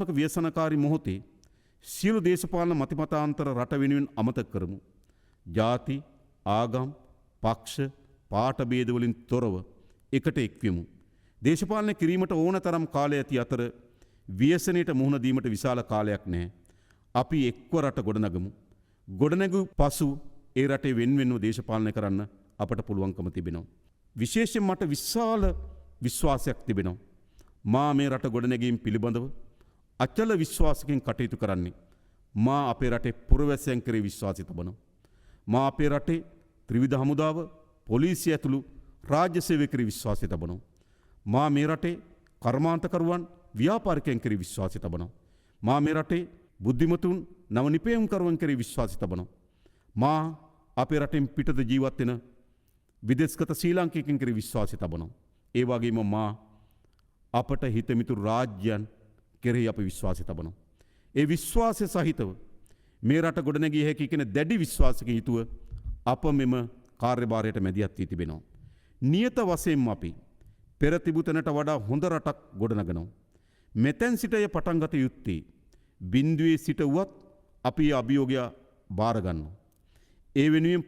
ව්‍යසනකාරී මොහොතේ සියලු දේශපාලන මතිමතාන්තර රට වෙනුවෙන් අමතක කරමු. ජාති, ආගම්, පක්ෂ, පාට ભેද වලින් තොරව එකට එක්වෙමු. දේශපාලනය කිරීමට ඕන තරම් කාලය ඇති අතර ව්‍යසනයට මුහුණ දීමට විශාල කාලයක් නැහැ. අපි එක්ව රට ගොඩනගමු. ගොඩනැගු පසු ඒ රටේ වෙන්වෙන්ව දේශපාලනය කරන්න අපට පුළුවන්කම තිබෙනවා. විශේෂයෙන් මට විශාල විශ්වාසයක් තිබෙනවා. මා මේ රට ගොඩනැගීම පිළිබඳව අචල විශ්වාසකින් කටයුතු කරන්නේ. මා අපේ රටේ පුරවැසියන් කෙරෙහි විශ්වාසය තබනවා. මා අපේ රටේ ත්‍රිවිධ හමුදාව, පොලිසිය ඇතුළු රාජ්‍ය සේවකයන් කෙරෙහි විශ්වාසය තබනවා. මා මේ රටේ කර්මාන්තකරුවන්, ව්‍යාපාරිකයන් කෙරෙහි විශ්වාසය තබනවා. මා මේ රටේ බුද්ධිමතුන්, නව නිපැයුම්කරුවන් කෙරෙහි විශ්වාසය තබනවා. මා අපේ රටෙන් පිටත ජීවත් වෙන විදේශගත ශ්‍රී ලාංකිකයන් කෙරෙහි විශ්වාසය තබනවා. ඒ වගේම මා අපට හිතමිතුරු රාජ්‍යයන් කෙරෙහි අපි විශ්වාසය තබනවා. ඒ විශ්වාසය සහිතව මේ රට ගොඩනැගිය හැකි කියන දැඩි විශ්වාසකින් යුතුව අප මෙම කාර්යභාරයට මැදිහත් වී තිබෙනවා. නියත වශයෙන්ම අපි පෙර තිබූ තැනට වඩා හොඳ රටක් ගොඩනගනවා. මෙතෙන් සිට එය පටන් ගත යුත්තේ බිඳුවේ සිට වුවත් අපි අභියෝගය බාර ගන්නවා. ඒ වෙනුවෙන්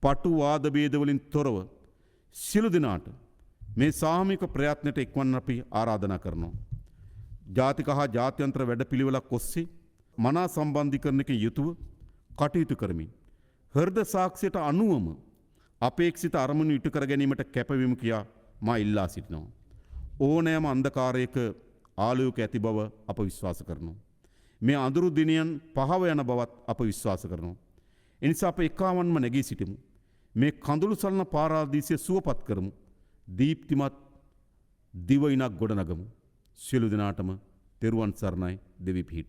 පටු වාද ભેද වලින් තොරව සියලු දෙනාට මේ සාමූහික ප්‍රයත්නයට එක්වන්න අපි ආරාධනා කරනවා. ජාතික හා ජාත්‍යන්තර වැඩපිළිවෙලක් ඔස්සේ මනා සම්බන්ධීකරණයකින් යුතුව කටයුතු කරමින් හෘද සාක්ෂියට අනුවම අපේක්ෂිත අරමුණු ඉටු කර ගැනීමට කැපවීම කියා මා ඉල්ලා සිටිනවා. ඕනෑම අන්ධකාරයක ආලෝක ඇති බව අප විශ්වාස කරනවා. මේ අඳුරු දිනයන් පහව යන බවත් අප විශ්වාස කරනවා. එනිසා අප එකාවන්ම නැගී සිටිමු. මේ කඳුළු සලන පාරාදීසය සුවපත් කරමු. දීප්තිමත් දිවයිනක් ගොඩනගමු. සියලු දෙනාටම තෙරුවන් සරණයි. දෙවි පිහිට.